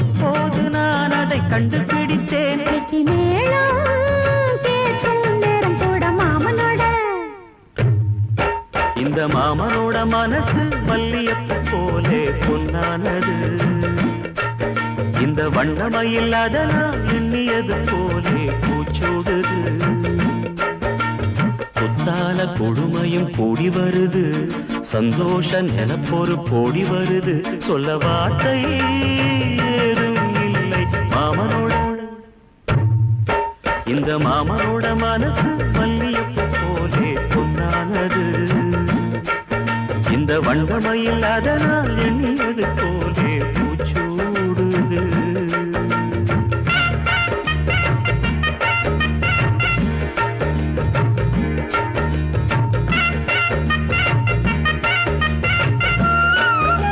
இப்போது நான் அதை கண்டுபிடித்தேன். இந்த மாமனோட மனசு மல்லியப்பு போலே பொன்னானது. இந்த வண்ணமயில் அதனால் எண்ணியது போலே பூச்சோடுது. குத்தால கொடுமையும் கூடி வருது, சந்தோஷ நிலப்பொரு கோடி வருது. சொல்ல வார்த்தை ஏதும் இல்லை மாமனோட. இந்த மாமனோட மனசு மல்லியப்பு போலே பொன்னானது. இந்த வண்ணமயில் அதனால் எண்ணியது